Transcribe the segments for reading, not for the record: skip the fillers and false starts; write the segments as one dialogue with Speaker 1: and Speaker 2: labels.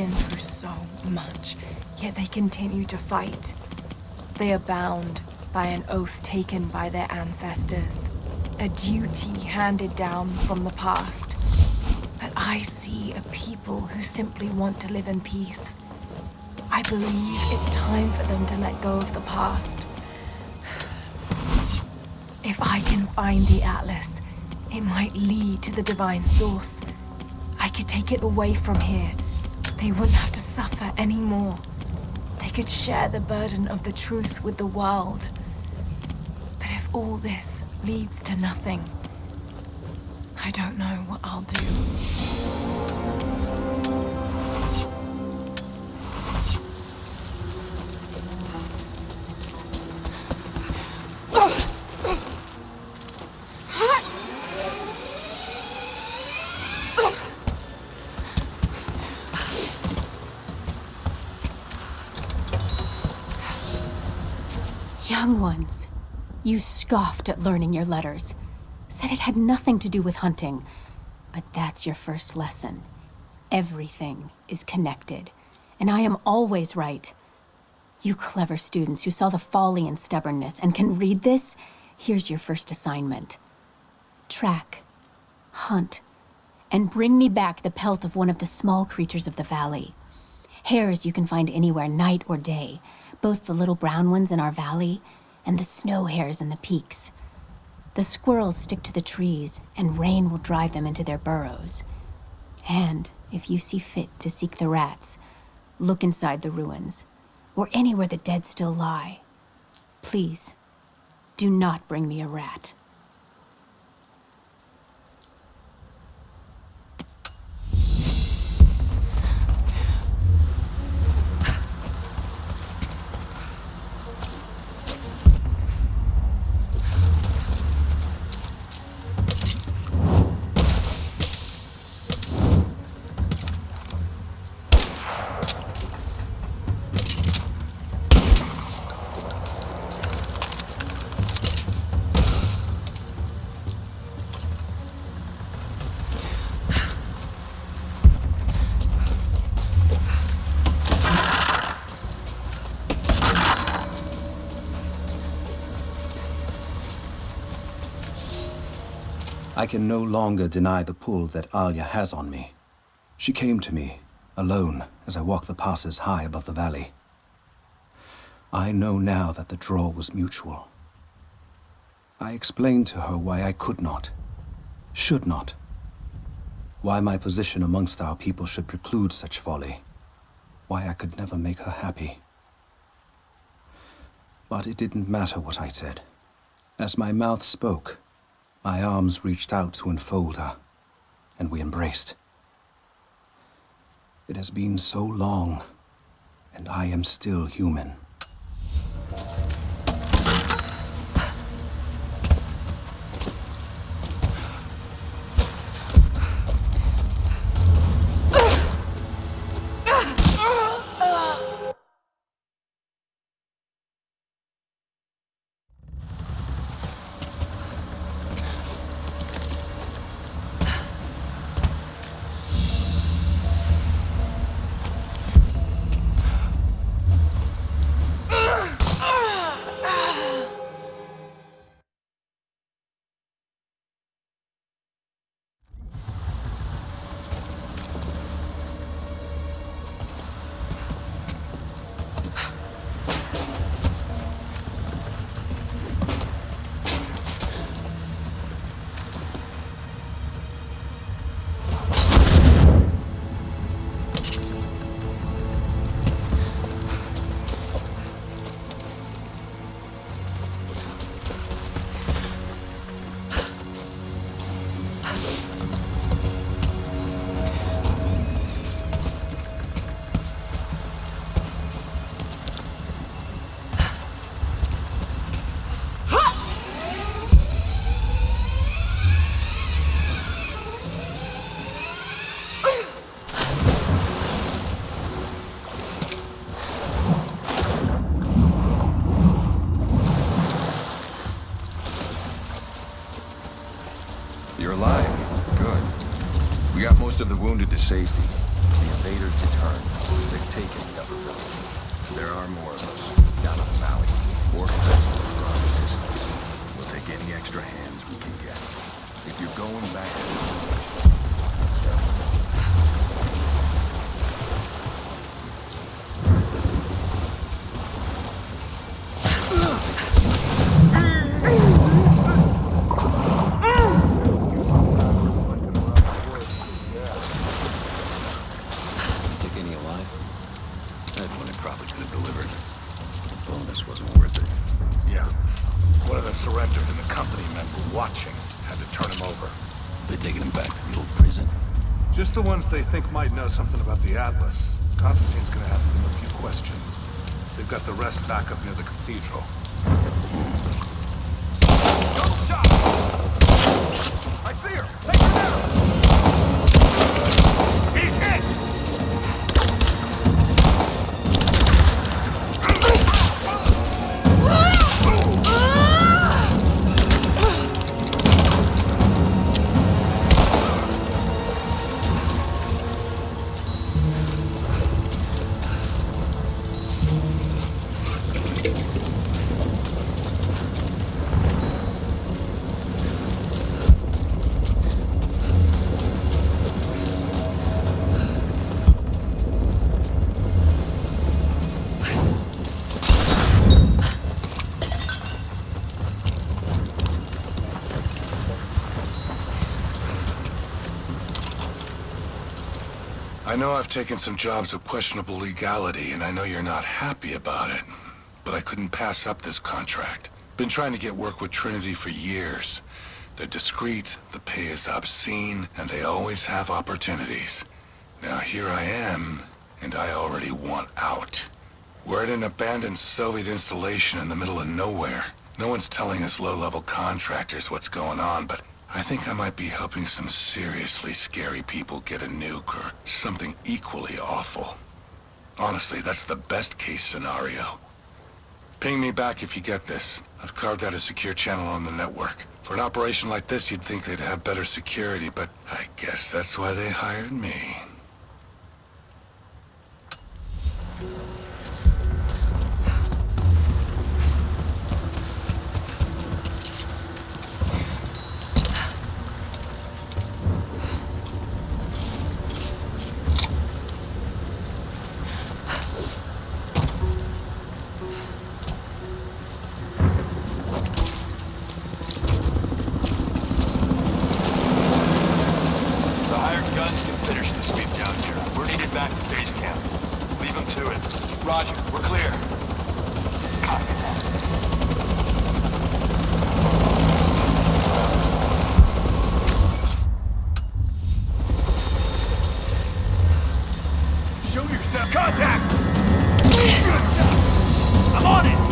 Speaker 1: been through so much, yet they continue to fight. They are bound by an oath taken by their ancestors, a duty handed down from the past. But I see a people who simply want to live in peace. I believe it's time for them to let go of the past. If I can find the Atlas, it might lead to the divine source. I could take it away from here. They wouldn't have to suffer anymore. They could share the burden of the truth with the world. But if all this leads to nothing, I don't know what I'll do.
Speaker 2: Young ones, you scoffed at learning your letters, said it had nothing to do with hunting, but that's your first lesson. Everything is connected, and I am always right. You clever students who saw the folly and stubbornness and can read this, here's your first assignment. Track, hunt, and bring me back the pelt of one of the small creatures of the valley. Hares you can find anywhere, night or day, both the little brown ones in our valley and the snow hares in the peaks. The squirrels stick to the trees, and rain will drive them into their burrows. And if you see fit to seek the rats, look inside the ruins, or anywhere the dead still lie. Please, do not bring me a rat.
Speaker 3: I can no longer deny the pull that Alia has on me. She came to me, alone, as I walked the passes high above the valley. I know now that the draw was mutual. I explained to her why I could not, should not, why my position amongst our people should preclude such folly, why I could never make her happy. But it didn't matter what I said. As my mouth spoke, my arms reached out to enfold her, and we embraced. It has been so long, and I am still human.
Speaker 4: You're alive. Good. We got most of the wounded to safety. The invaders deterred. taken the upper village. There are more of us down in the valley. Organized for our resistance. We'll take any extra hands we can get. If you're going back to the village,
Speaker 5: surrendered and the company men were watching. Had to turn him over.
Speaker 4: they taking him back to the old prison?
Speaker 5: Just the ones they think might know something about the Atlas. Constantine's gonna ask them a few questions. They've got the rest back up near the cathedral. Double shot! I see her! Take her down! He's hit! I know I've taken some jobs of questionable legality, and I know you're not happy about it. But I couldn't pass up this contract. Been trying to get work with Trinity for years. They're discreet, the pay is obscene, and they always have opportunities. Now here I am, and I already want out. We're at an abandoned Soviet installation in the middle of nowhere. No one's telling us low-level contractors what's going on, but I think I might be helping some seriously scary people get a nuke or something equally awful. Honestly, that's the best-case scenario. Ping me back if you get this. I've carved out a secure channel on the network. For an operation like this, you'd think they'd have better security, but I guess that's why they hired me.
Speaker 6: Roger, we're clear. Copy that.
Speaker 5: Show yourself! Contact! I'm on it!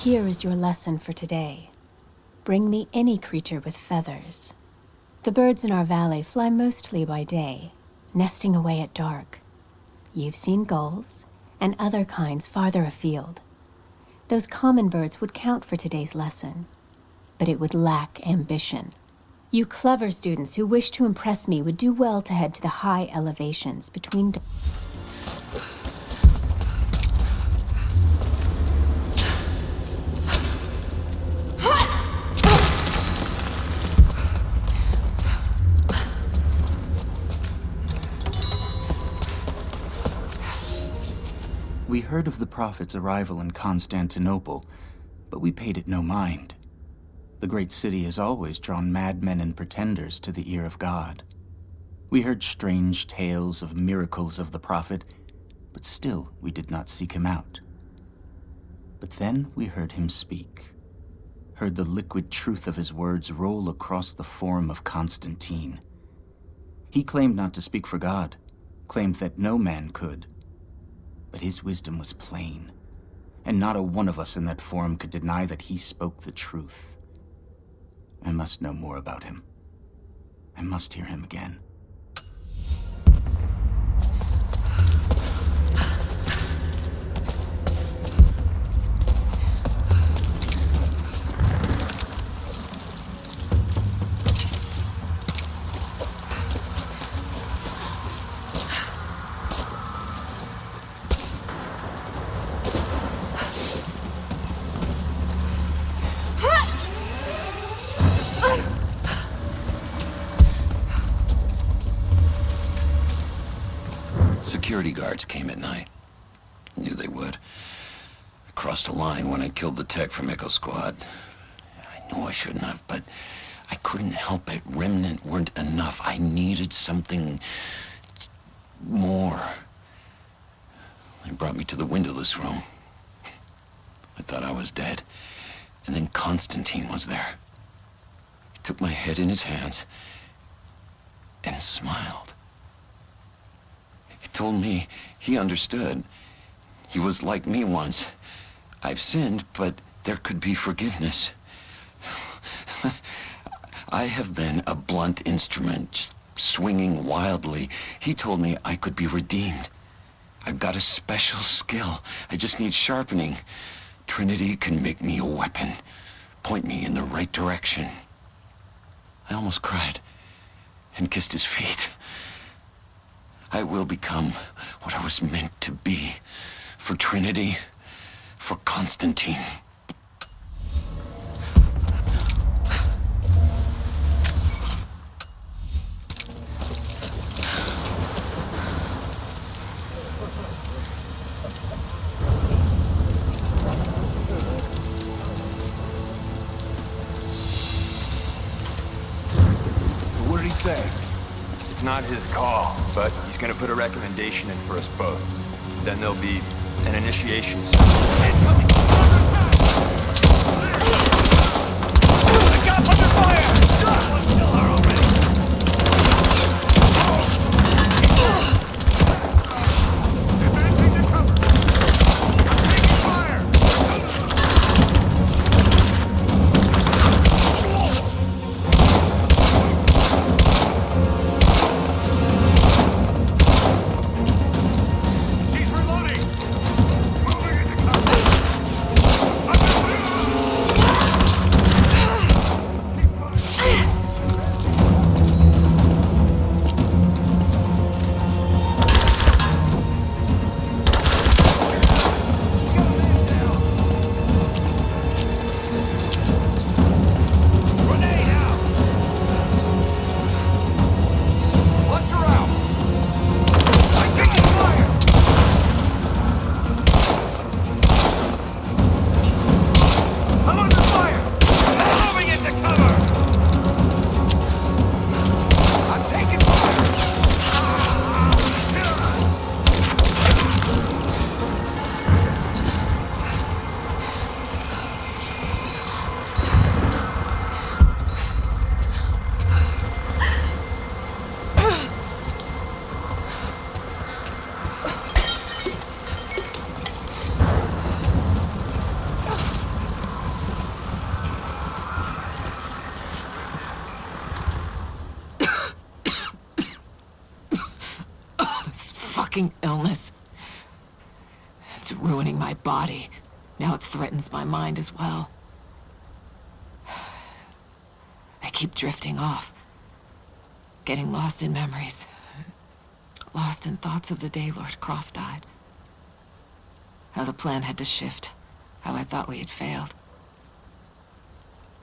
Speaker 2: Here is your lesson for today. Bring me any creature with feathers. The birds in our valley fly mostly by day, nesting away at dark. You've seen gulls and other kinds farther afield. Those common birds would count for today's lesson, but it would lack ambition. You clever students who wish to impress me would do well to head to the high elevations between...
Speaker 7: We heard of the Prophet's arrival in Constantinople, but we paid it no mind. The great city has always drawn madmen and pretenders to the ear of God. We heard strange tales of miracles of the Prophet, but still we did not seek him out. But then we heard him speak, heard the liquid truth of his words roll across the forum of Constantine. He claimed not to speak for God, claimed that no man could. But his wisdom was plain, and not a one of us in that forum could deny that he spoke the truth. I must know more about him. I must hear him again.
Speaker 8: Security guards came at night. Knew they would. I crossed a line when I killed the tech from Echo Squad. I knew I shouldn't have, but I couldn't help it. Remnant weren't enough. I needed something more. They brought me to the windowless room. I thought I was dead. And then Constantine was there. He took my head in his hands and smiled. He told me he understood. He was like me once. I've sinned, but there could be forgiveness. I have been a blunt instrument, just swinging wildly. He told me I could be redeemed. I've got a special skill. I just need sharpening. Trinity can make me a weapon, point me in the right direction. I almost cried and kissed his feet. I will become what I was meant to be. For Trinity, for Constantine.
Speaker 4: What did he say?
Speaker 6: It's not his call, but he's gonna put a recommendation in for us both. Then there'll be an initiation ceremony. Incoming! I got under fire! One killer already! Advancing to cover! Taking fire! She's reloading! Moving into cover!
Speaker 1: my body. Now it threatens my mind as well. I keep drifting off, getting lost in memories, lost in thoughts of the day Lord Croft died. How the plan had to shift, how I thought we had failed.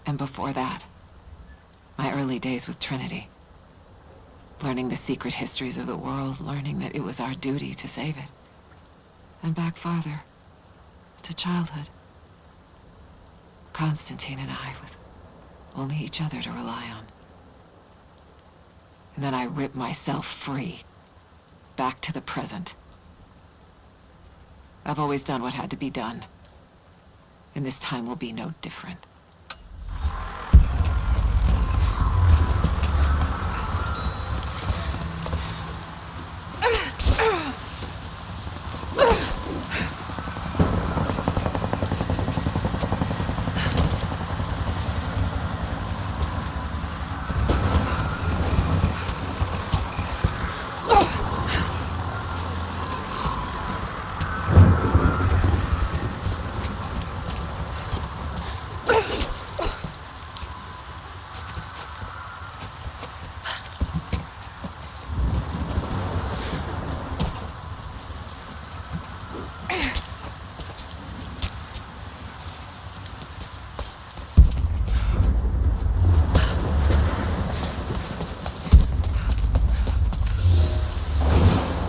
Speaker 1: And before that, my early days with Trinity. Learning the secret histories of the world, learning that it was our duty to save it. And back farther, to childhood. Constantine and I, with only each other to rely on. And then I ripped myself free, back to the present. I've always done what had to be done, and this time will be no different.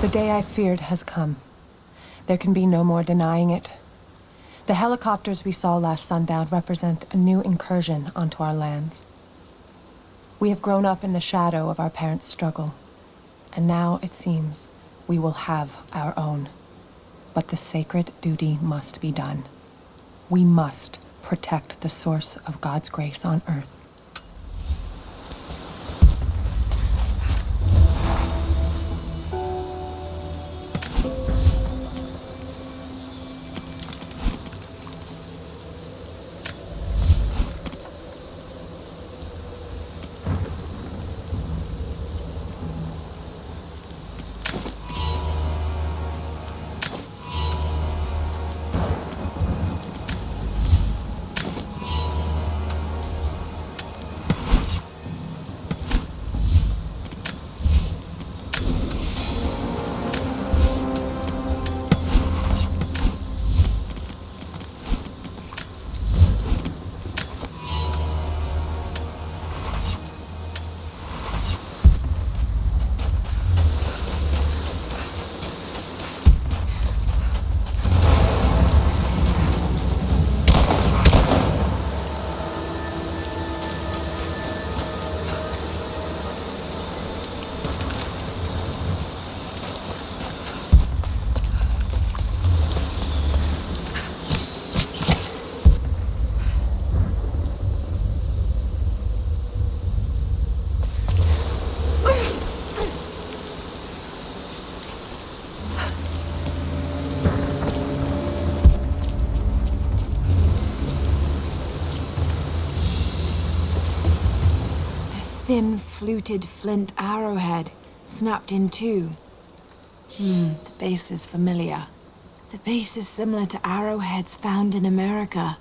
Speaker 9: The day I feared has come. There can be no more denying it. The helicopters we saw last sundown represent a new incursion onto our lands. We have grown up in the shadow of our parents' struggle, and now it seems we will have our own. But the sacred duty must be done. We must protect the source of God's grace on earth.
Speaker 1: Thin, fluted flint arrowhead, snapped in two. The base is familiar. The base is similar to arrowheads found in America.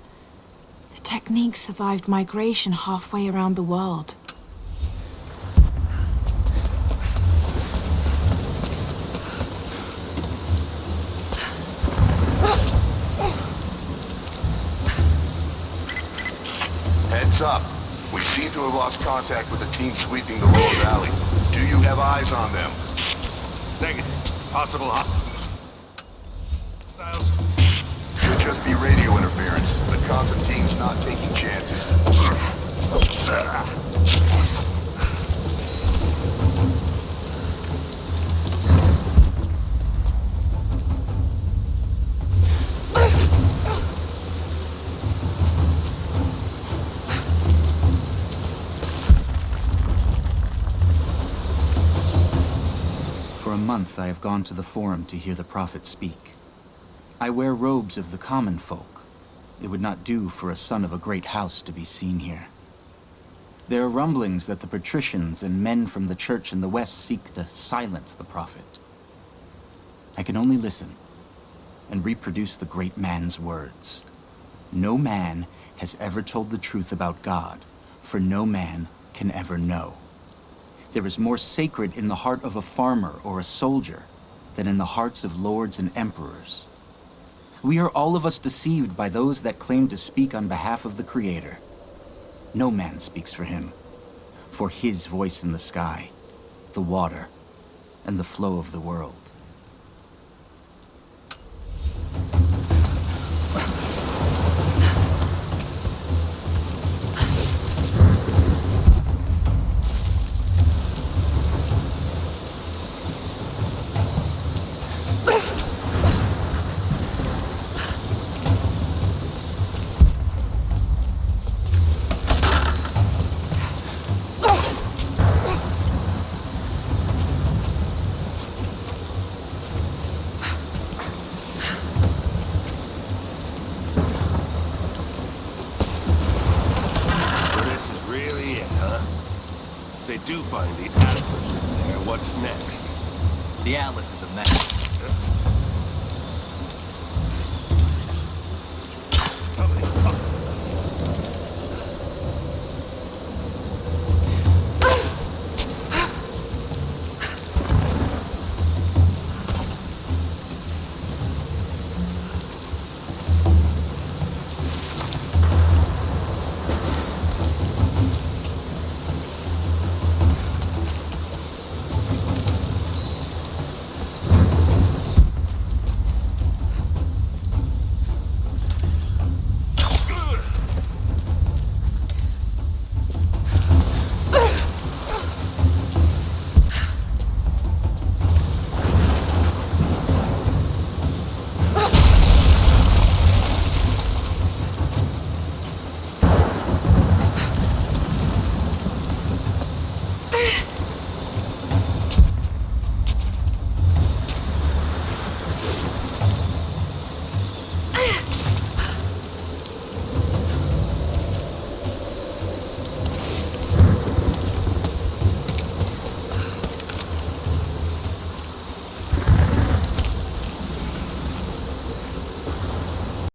Speaker 1: The technique survived migration halfway around the world.
Speaker 5: Heads up. We seem to have lost contact with the team sweeping the lower valley. Do you have eyes on them?
Speaker 4: Negative. Possible hostiles.
Speaker 5: Could just be radio interference, but Constantine's not taking chances.
Speaker 7: For a month I have gone to the Forum to hear the Prophet speak. I wear robes of the common folk. It would not do for a son of a great house to be seen here. There are rumblings that the patricians and men from the church in the west seek to silence the Prophet. I can only listen. and reproduce the great man's words. No man has ever told the truth about God, for no man can ever know. There is more sacred in the heart of a farmer or a soldier than in the hearts of lords and emperors. We are all of us deceived by those that claim to speak on behalf of the Creator. No man speaks for him, for his voice in the sky, the water, and the flow of the world.
Speaker 4: If they do find the Atlas in there, what's next?
Speaker 6: The Atlas is a mess.